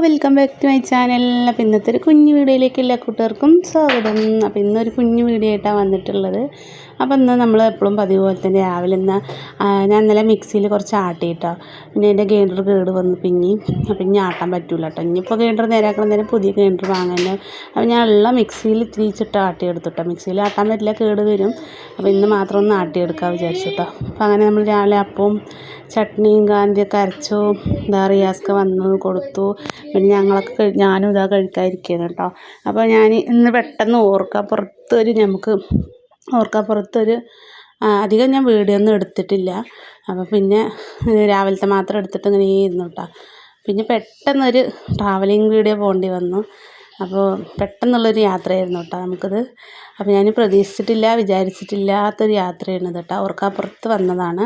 Welcome back to my channel. അപ്പോൾ ഇന്നത്തെ ഒരു കുഞ്ഞു വീഡിയോയിലേക്ക് എല്ലാ കൂട്ടുകാർക്കും സ്വാഗതം. അപ്പോൾ ഇന്നൊരു കുഞ്ഞു വീഡിയോ ആയിട്ടാണ് വന്നിട്ടുള്ളത്. അപ്പോൾ ഇന്ന് നമ്മൾ എപ്പോഴും പതിവ് പോലെ തന്നെ രാവിലെ ഞാൻ ഇന്നലെ മിക്സിയിൽ കുറച്ച് ആട്ടിയിട്ടോ. പിന്നെ എൻ്റെ ഗ്രൈൻഡർ കേട് വന്ന് അപ്പോൾ ഇനി ആട്ടാൻ പറ്റില്ല കേട്ടോ. ഇനിയിപ്പോൾ ഗ്രൈൻഡർ നേരാക്കണം നേരം പുതിയ ഗ്രൈൻഡർ വാങ്ങാനോ. അപ്പോൾ ഞാൻ ഉള്ള മിക്സിയിൽ തിരിച്ചിട്ട് ആട്ടിയെടുത്തിട്ടോ. മിക്സിയിൽ ആട്ടാൻ പറ്റില്ല, കേട് വരും. അപ്പോൾ ഇന്ന് മാത്രം ഒന്ന് ആട്ടിയെടുക്കാൻ വിചാരിച്ചു കേട്ടോ. അപ്പോൾ അങ്ങനെ നമ്മൾ രാവിലെ അപ്പവും ചട്നിയും കാന്തിയൊക്കെ അരച്ചു. റിയാസ്ക്ക് വന്നു കൊടുത്തു. പിന്നെ ഞാനും ഇതാ കഴിക്കാതിരിക്കുകയാണ് കേട്ടോ. അപ്പോൾ ഞാൻ ഇന്ന് പെട്ടെന്ന് ഓർക്കാപ്പുറത്തൊരു അധികം ഞാൻ വീഡിയോ ഒന്നും എടുത്തിട്ടില്ല. അപ്പോൾ പിന്നെ രാവിലത്തെ മാത്രം എടുത്തിട്ട് ഇങ്ങനെ ഇരുന്നു കേട്ടോ. പിന്നെ പെട്ടെന്നൊരു ട്രാവലിംഗ് വീഡിയോ പോകേണ്ടി വന്നു. അപ്പോൾ പെട്ടെന്നുള്ളൊരു യാത്രയായിരുന്നു കേട്ടോ നമുക്കിത്. അപ്പോൾ ഞാൻ വിചാരിച്ചിട്ടില്ലാത്തൊരു യാത്രയാണ് കേട്ടോ. ഓർക്കാപ്പുറത്ത് വന്നതാണ്.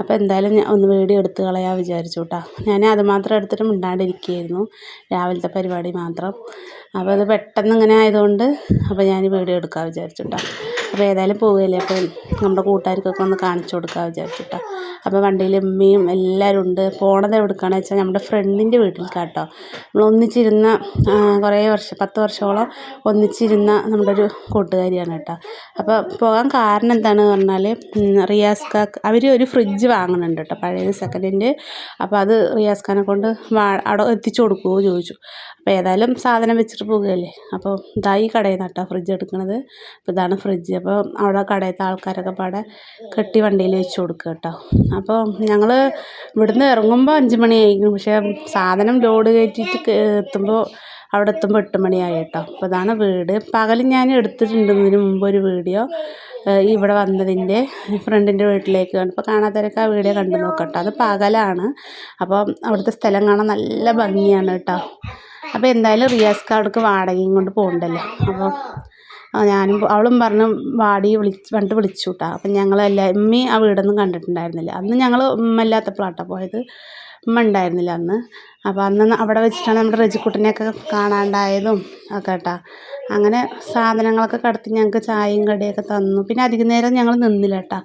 അപ്പോൾ എന്തായാലും ഞാൻ ഒന്ന് വീഡിയോ എടുത്ത് കളയാൻ വിചാരിച്ചു കേട്ടോ. ഞാൻ അത് മാത്രം എടുത്തിട്ട് മിണ്ടാണ്ടിരിക്കുകയായിരുന്നു, രാവിലത്തെ പരിപാടി മാത്രം. അപ്പോൾ അത് പെട്ടെന്ന് ഇങ്ങനെ ആയതുകൊണ്ട് അപ്പോൾ ഞാൻ വീഡിയോ എടുക്കാൻ വിചാരിച്ചു കേട്ടോ. അപ്പോൾ ഏതായാലും പോവുകയല്ലേ, അപ്പോൾ നമ്മുടെ കൂട്ടുകാർക്കൊക്കെ ഒന്ന് കാണിച്ചു കൊടുക്കാൻ വിചാരിച്ചു കേട്ടോ. അപ്പോൾ വണ്ടിയിൽ ഉമ്മയും എല്ലാവരും ഉണ്ട്. പോണത് എവിടേക്കാണെന്ന് വെച്ചാൽ നമ്മുടെ ഫ്രണ്ടിൻ്റെ വീട്ടിലേക്കാട്ടോ. നമ്മൾ ഒന്നിച്ചിരുന്ന കുറേ വർഷം, 10 വർഷത്തോളം ഒന്നിച്ചിരുന്ന നമ്മുടെ ഒരു കൂട്ടുകാരിയാണ് കേട്ടോ. അപ്പോൾ പോകാൻ കാരണം എന്താണെന്ന് പറഞ്ഞാൽ അവർ ഒരു ഫ്രിഡ്ജ് വാങ്ങുന്നുണ്ട് കേട്ടോ, പഴയത് സെക്കൻഡ് ഹാൻഡ്. അപ്പോൾ അത് റിയാസ് ഖാനെ കൊണ്ട് അവിടെ എത്തിച്ചു കൊടുക്കുമോ ചോദിച്ചു. അപ്പോൾ ഏതായാലും സാധനം വെച്ചിട്ട് പോകുകയല്ലേ. അപ്പോൾ ഈ കടയിൽ നിന്ന് കേട്ടോ ഫ്രിഡ്ജ് എടുക്കുന്നത്. അപ്പോൾ ഇതാണ് ഫ്രിഡ്ജ്. അപ്പോൾ അവിടെ കടയിലത്തെ ആൾക്കാരൊക്കെ പാടെ കെട്ടി വണ്ടിയിൽ വെച്ച് കൊടുക്കുക കേട്ടോ. അപ്പോൾ ഞങ്ങൾ ഇവിടുന്ന് ഇറങ്ങുമ്പോൾ 5 മണിയായിരിക്കും. പക്ഷേ സാധനം ലോഡ് കയറ്റിയിട്ട് അവിടെ എത്തുമ്പോൾ 8 മണിയായി കേട്ടോ. അപ്പോൾ ഇതാണ് വീട്. പകൽ ഞാൻ എടുത്തിട്ടുണ്ട് ഇതിന് മുമ്പ് ഒരു വീഡിയോ, ഇവിടെ വന്നതിൻ്റെ ഫ്രണ്ടിൻ്റെ വീട്ടിലേക്ക്. അപ്പോൾ കാണാത്തവരൊക്കെ ആ വീഡിയോ കണ്ടു നോക്കട്ടോ. അത് പകലാണ്. അപ്പോൾ അവിടുത്തെ സ്ഥലം കാണാൻ നല്ല ഭംഗിയാണ് കേട്ടോ. അപ്പോൾ എന്തായാലും റിയാസ് അവിടേക്ക് വാടകയും കൊണ്ട് പോകണ്ടല്ലോ. അപ്പോൾ അവളും പറഞ്ഞു പറഞ്ഞിട്ട് വിളിച്ചു കേട്ടോ. അപ്പം ഉമ്മി ആ വീടൊന്നും കണ്ടിട്ടുണ്ടായിരുന്നില്ല. അന്ന് ഞങ്ങൾ ഉമ്മ ഇല്ലാത്തപ്പോഴാട്ടോ പോയത്, ഉമ്മ ഉണ്ടായിരുന്നില്ല അന്ന്. അപ്പോൾ അന്ന് അവിടെ വെച്ചിട്ടാണ് നമ്മുടെ റജിക്കുട്ടനെയൊക്കെ കാണാണ്ടായതും ഒക്കെ കേട്ടോ. അങ്ങനെ സാധനങ്ങളൊക്കെ കടത്തി ഞങ്ങൾക്ക് ചായയും കടിയൊക്കെ തന്നു. പിന്നെ അധികം നേരം ഞങ്ങൾ നിന്നില്ല കേട്ടോ.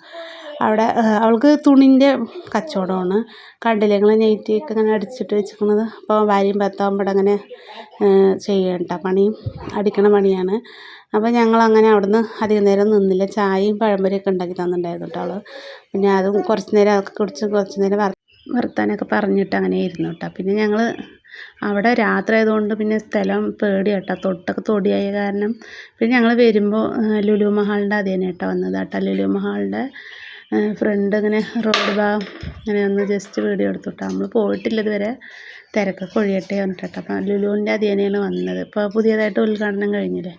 അവിടെ അവൾക്ക് തുണിൻ്റെ കച്ചവടമാണ്. കണ്ടില്ലേ ഞങ്ങൾ നെയ്റ്റിയൊക്കെ ഇങ്ങനെ അടിച്ചിട്ട് വെച്ചിരിക്കുന്നത്. അപ്പോൾ ഭാര്യയും ഭർത്താവും ഇവിടെ അങ്ങനെ ചെയ്യണം കേട്ടോ, അടിക്കണ പണിയാണ്. അപ്പോൾ ഞങ്ങളങ്ങനെ അവിടുന്ന് അധികം നേരം നിന്നില്ല. ചായയും പഴംപൊരിയൊക്കെ ഉണ്ടാക്കി തന്നിട്ടുണ്ടായിരുന്നു കേട്ടോ അവൾ. പിന്നെ അതും കുറച്ച് നേരം അതൊക്കെ കുടിച്ച് കുറച്ച് നേരം വർത്താനൊക്കെ പറഞ്ഞിട്ട് അങ്ങനെ ഇരുന്നു കേട്ടോ. പിന്നെ ഞങ്ങൾ അവിടെ രാത്രി ആയതുകൊണ്ട് പിന്നെ സ്ഥലം പേടി കേട്ടോ, തൊട്ടൊക്കെ തൊടിയായ കാരണം. പിന്നെ ഞങ്ങൾ വരുമ്പോൾ ലുലു മഹാളിൻ്റെ അതേ കേട്ടോ വന്നത് കേട്ടോ. ലുലു മഹാളിൻ്റെ ഫ്രണ്ട് ഇങ്ങനെ റോഡ് ഭാഗം ഇങ്ങനെ ഒന്ന് ജസ്റ്റ് വീഡിയോ എടുത്തു കേട്ടോ. നമ്മൾ പോയിട്ടില്ല ഇതുവരെ, തിരക്കൊക്കെ ഒഴിയട്ടെ പറഞ്ഞിട്ടോ. അപ്പം ലുലുവിൻ്റെ അതേനെയാണ് വന്നത്. ഇപ്പോൾ പുതിയതായിട്ട് ഉദ്ഘാടനം കഴിഞ്ഞില്ലേ,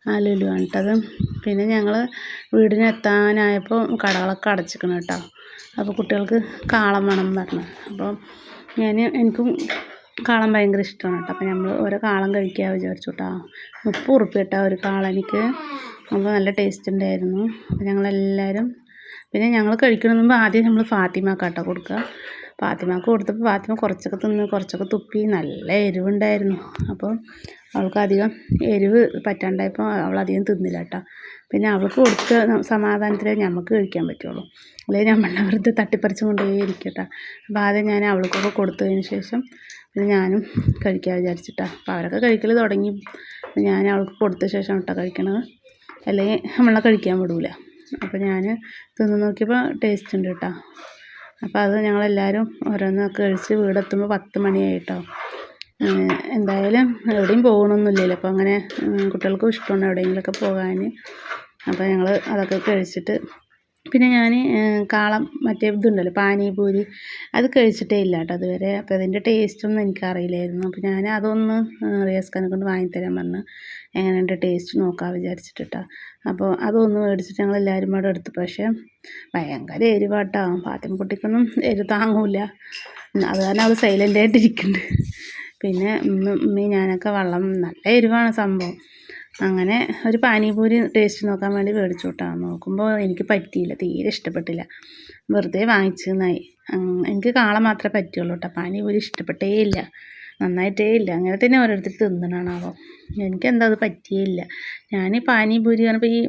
ആ ലുലു കേട്ടത്. പിന്നെ ഞങ്ങൾ വീടിനെത്താനായപ്പോൾ കടകളൊക്കെ അടച്ചിക്കണം കേട്ടോ. അപ്പോൾ കുട്ടികൾക്ക് കാളം വേണം പറഞ്ഞു. അപ്പോൾ എനിക്കും കാളം ഭയങ്കര ഇഷ്ടമാണ് കേട്ടോ. അപ്പോൾ നമ്മൾ ഓരോ കാളം കഴിക്കാൻ വിചാരിച്ചു കേട്ടോ. 30 ഉറുപ്പ്യ കേട്ടോ ഒരു കാളനിക്ക്. അപ്പോൾ നല്ല ടേസ്റ്റ് ഉണ്ടായിരുന്നു. അപ്പോൾ ഞങ്ങളെല്ലാവരും പിന്നെ ഞങ്ങൾ കഴിക്കണതിന് മുമ്പ് ആദ്യം നമ്മൾ ഫാത്തിമാക്കാട്ടോ കൊടുക്കുക. ഫാത്തിമാക്ക് കൊടുത്തപ്പോൾ ഫാത്തിമ കുറച്ചൊക്കെ തിന്ന് കുറച്ചൊക്കെ തുപ്പി. നല്ല എരിവുണ്ടായിരുന്നു. അപ്പോൾ അവൾക്ക് അധികം എരിവ് പറ്റാണ്ടായപ്പോൾ അവളധികം തിന്നില്ല കേട്ടോ. പിന്നെ അവൾക്ക് കൊടുത്ത സമാധാനത്തിലേ നമുക്ക് കഴിക്കാൻ പറ്റുള്ളൂ, അല്ലെങ്കിൽ നമ്മളുടെ വെറുതെ തട്ടിപ്പറിച്ചും കൊണ്ടേ ഇരിക്കട്ടോ. അപ്പോൾ ആദ്യം ഞാൻ അവൾക്കൊക്കെ കൊടുത്തതിന് ശേഷം പിന്നെ ഞാനും കഴിക്കാൻ വിചാരിച്ചിട്ടാണ്. അപ്പോൾ അവരൊക്കെ കഴിക്കൽ തുടങ്ങി. ഞാൻ അവൾക്ക് കൊടുത്ത ശേഷം കേട്ടോ കഴിക്കണത്, അല്ലെങ്കിൽ നമ്മളെ കഴിക്കാൻ വിടൂല. അപ്പോൾ ഞാൻ തിന്ന് നോക്കിയപ്പോൾ ടേസ്റ്റ് ഉണ്ട് കേട്ടോ. അപ്പോൾ അത് ഞങ്ങളെല്ലാവരും ഓരോന്നൊക്കെ കഴിച്ച് വീടെത്തുമ്പോൾ 10 മണിയായി കേട്ടോ. എന്തായാലും എവിടെയും പോകണമെന്നില്ലല്ലോ. അപ്പോൾ അങ്ങനെ കുട്ടികൾക്കും ഇഷ്ടമാണ് എവിടെയെങ്കിലുമൊക്കെ പോകാൻ. അപ്പോൾ ഞങ്ങൾ അതൊക്കെ കഴിച്ചിട്ട് പിന്നെ ഞാൻ കാളം മറ്റേ ഇതുണ്ടല്ലോ പാനിപൂരി, അത് കഴിച്ചിട്ടേ ഇല്ല കേട്ടോ അതുവരെ. അപ്പോൾ അതിൻ്റെ ടേസ്റ്റൊന്നും എനിക്കറിയില്ലായിരുന്നു. അപ്പോൾ ഞാൻ അതൊന്ന് റിയാസ് ഖാനെ കൊണ്ട് വാങ്ങിത്തരാൻ പറഞ്ഞു, എങ്ങനെയുണ്ട് ടേസ്റ്റ് നോക്കാൻ വിചാരിച്ചിട്ടാ. അപ്പോൾ അതൊന്ന് മേടിച്ചിട്ട് ഞങ്ങൾ എല്ലാവരും കൂടെ എടുത്തു. പക്ഷേ ഭയങ്കര എരിവാട്ടോ. ഫാത്തിമക്കുട്ടിക്കൊന്നും എരിവ് താങ്ങൂല. അത് കാരണം അവൾ സൈലൻ്റായിട്ടിരിക്കുന്നുണ്ട്. പിന്നെ ഉമ്മയും ഞാനൊക്കെ നല്ല എരിവാണ് സംഭവം. അങ്ങനെ ഒരു പാനിപൂരി ടേസ്റ്റ് നോക്കാൻ വേണ്ടി മേടിച്ചു കേട്ടോ. നോക്കുമ്പോൾ എനിക്ക് പറ്റിയില്ല, തീരെ ഇഷ്ടപ്പെട്ടില്ല, വെറുതെ വാങ്ങിച്ചെന്നായി. എനിക്ക് കാള മാത്രമേ പറ്റുള്ളൂ കേട്ടോ. പാനിപൂരി ഇഷ്ടപ്പെട്ടേ ഇല്ല, നന്നായിട്ടേ ഇല്ല. അങ്ങനെ തന്നെ ഓരോരുത്തർ തിന്നണാണാവോ, എനിക്കെന്താ അത് പറ്റിയില്ല. ഞാൻ പാനിപൂരി പറഞ്ഞപ്പോൾ ഈ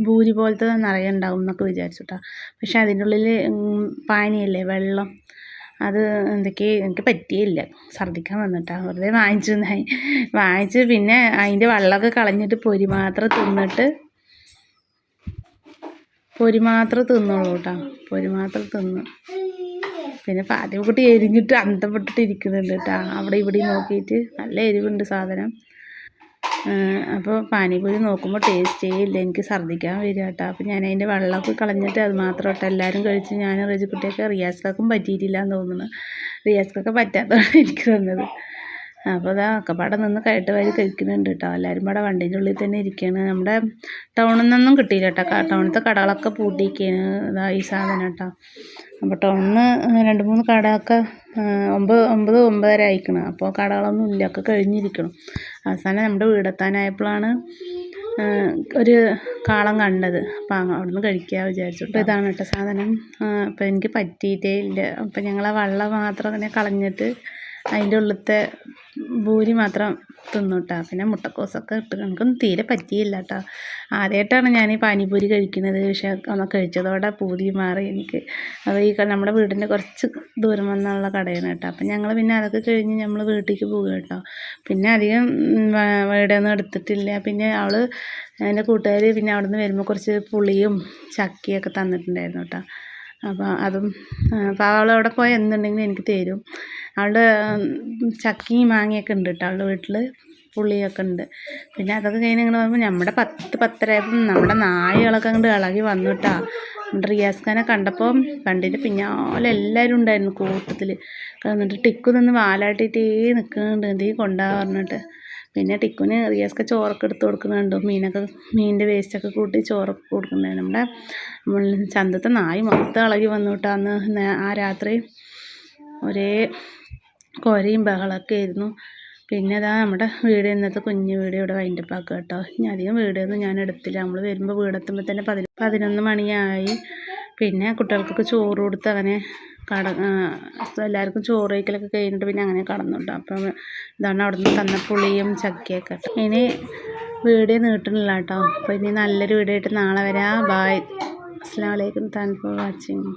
ഭൂരി പോലത്തെ നിറയെ ഉണ്ടാവും എന്നൊക്കെ വിചാരിച്ചു കേട്ടോ. പക്ഷെ അതിൻ്റെ ഉള്ളിൽ പാനിയല്ലേ, വെള്ളം, അത് എന്തൊക്കെയോ എനിക്ക് പറ്റിയില്ല, ഛർദ്ദിക്കാൻ വന്നിട്ടാണ്. വെറുതെ വാങ്ങിച്ച് പിന്നെ അതിൻ്റെ വെള്ളമൊക്കെ കളഞ്ഞിട്ട് പൊരി മാത്രം തിന്നുള്ളൂ കേട്ടോ. പൊരി മാത്രം തിന്നു. പിന്നെ പാതിക്കുട്ടി എരിഞ്ഞിട്ട് അന്തപ്പെട്ടിട്ട് ഇരിക്കുന്നുണ്ട് കേട്ടോ, അവിടെ ഇവിടെ നോക്കിയിട്ട്. നല്ല എരിവുണ്ട് സാധനം. അപ്പോൾ പാനിപൂരി നോക്കുമ്പോൾ ടേസ്റ്റേ ഇല്ല, എനിക്ക് ഛർദ്ദിക്കാൻ വരിക കേട്ടോ. അപ്പോൾ ഞാൻ അതിൻ്റെ വെള്ളമൊക്കെ കളഞ്ഞിട്ട് അത് മാത്രം കേട്ടോ എല്ലാവരും കഴിച്ച്. ഞാൻ റജിക്കുട്ടിയൊക്കെ റിയാസ്ക്കൊക്കെ പറ്റിയിട്ടില്ല എന്ന് തോന്നുന്നു. റിയാസ്ക്കൊക്കെ പറ്റാത്തതാണ് എനിക്ക് തന്നത്. അപ്പോൾ അതാ ഒക്കെപ്പാടെ നിന്ന് കയട്ട് വാരി കഴിക്കുന്നുണ്ട് കേട്ടോ. എല്ലാവരും പാടെ വണ്ടീൻ്റെ ഉള്ളിൽ തന്നെ ഇരിക്കുകയാണ്. നമ്മുടെ ടൗണിൽ നിന്നൊന്നും കിട്ടിയില്ല കേട്ടോ. ടൗണിലത്തെ കടകളൊക്കെ പൂട്ടിയിരിക്കുകയാണ് ഇതാ ഈ സാധനം കേട്ടോ. അപ്പോൾ ടൗണിൽ നിന്ന് 2-3 കടയൊക്കെ 9 ആയിക്കണം. അപ്പോൾ കടകളൊന്നും ഇല്ല, ഒക്കെ കഴിഞ്ഞിരിക്കണം. അവസാനം നമ്മുടെ വീടെത്താനായപ്പോഴാണ് ഒരു കാളം കണ്ടത്. അപ്പോൾ അവിടുന്ന് കഴിക്കാൻ വിചാരിച്ചു. അപ്പോൾ ഇതാണ് കേട്ടോ സാധനം. അപ്പോൾ എനിക്ക് പറ്റിയിട്ടേ ഇല്ല. അപ്പോൾ ഞങ്ങൾ ആ വെള്ളം മാത്രം അങ്ങനെ കളഞ്ഞിട്ട് അതിൻ്റെ ഉള്ളിലത്തെ ഭൂരി മാത്രം തിന്നു കേട്ടോ. പിന്നെ മുട്ടക്കോസൊക്കെ ഇട്ട് എനിക്കൊന്നും തീരെ പറ്റിയില്ല കേട്ടോ. ആദ്യമായിട്ടാണ് ഞാൻ ഈ പാനിപൂരി കഴിക്കുന്നത്. പക്ഷേ ഒന്ന് കഴിച്ചതോടെ പൂതി മാറി എനിക്ക്. അപ്പോൾ ഈ നമ്മുടെ വീടിൻ്റെ കുറച്ച് ദൂരം വന്നുള്ള കടയാണ് കേട്ടോ. അപ്പം ഞങ്ങൾ പിന്നെ അതൊക്കെ കഴിഞ്ഞ് നമ്മൾ വീട്ടിലേക്ക് പോകുക കേട്ടോ. പിന്നെ അധികം വീടൊന്നും എടുത്തിട്ടില്ല. പിന്നെ എൻ്റെ കൂട്ടുകാർ പിന്നെ അവിടെ നിന്ന് വരുമ്പോൾ കുറച്ച് പുളിയും ചക്കയൊക്കെ തന്നിട്ടുണ്ടായിരുന്നു കേട്ടോ. അപ്പോൾ അതും അപ്പോൾ അവളവിടെ പോയാൽ എന്തുണ്ടെങ്കിലും എനിക്ക് തരും. അവളുടെ ചക്കയും മാങ്ങയൊക്കെ ഉണ്ട് കേട്ടോ അവളുടെ വീട്ടിൽ, പുളിയൊക്കെ ഉണ്ട്. പിന്നെ അതൊക്കെ കഴിഞ്ഞ് ഇങ്ങനെ പറയുമ്പോൾ നമ്മുടെ 10-10:30 നമ്മുടെ നായകളൊക്കെ അങ്ങോട്ട് ഇളകി വന്നു കേട്ടോ. നമ്മുടെ റിയാസ്ഖാനെ കണ്ടിട്ട് പിന്നാലെ എല്ലാവരും ഉണ്ടായിരുന്നു കൂട്ടത്തിൽ. എന്നിട്ട് ടിക്കു നിന്ന് വാലാട്ടിയിട്ടേ നിൽക്കുന്നുണ്ട്, എന്തെങ്കിലും കൊണ്ടുപോകാൻ പറഞ്ഞിട്ട്. പിന്നെ ടിക്കുന് റിയാസ്ക ചോറൊക്കെ എടുത്ത് കൊടുക്കുന്നുണ്ട്. മീനിൻ്റെ വേസ്റ്റൊക്കെ കൂട്ടി ചോറൊക്കെ കൊടുക്കുന്നുണ്ടായിരുന്നു. നമ്മുടെ ചന്തത്തെ നായി മൊത്തം ഇളകി വന്നു കേട്ടോ. അന്ന് ആ രാത്രി ഒരേ കൊരയും ബഹളമൊക്കെ ആയിരുന്നു. പിന്നെ അതാ നമ്മുടെ വീഡിയോ, ഇന്നത്തെ കുഞ്ഞു വീഡിയോ ഇവിടെ വൈൻഡപ്പ് ആക്കുക കേട്ടോ. ഇനി അധികം വീഡിയോ ഒന്നും ഞാൻ എടുത്തില്ല. നമ്മൾ വരുമ്പോൾ വീടെത്തുമ്പോൾ തന്നെ 11 മണിയായി. പിന്നെ കുട്ടികൾക്കൊക്കെ ചോറ് കൊടുത്ത് അങ്ങനെ എല്ലാവർക്കും ചോറ് കഴിക്കലൊക്കെ കഴിഞ്ഞിട്ട് പിന്നെ അങ്ങനെ കടന്നു കേട്ടോ. അപ്പം ഇതാണ് അവിടെ നിന്ന് തന്ന പുളിയും ചക്കയൊക്കെ. ഇനി വീഡിയോ നീട്ടണില്ല കേട്ടോ. അപ്പോൾ ഇനി നല്ലൊരു വീഡിയോ ആയിട്ട് നാളെ വരാം. ബായ്. അസ്സലാമു അലൈക്കും. Thanks for watching.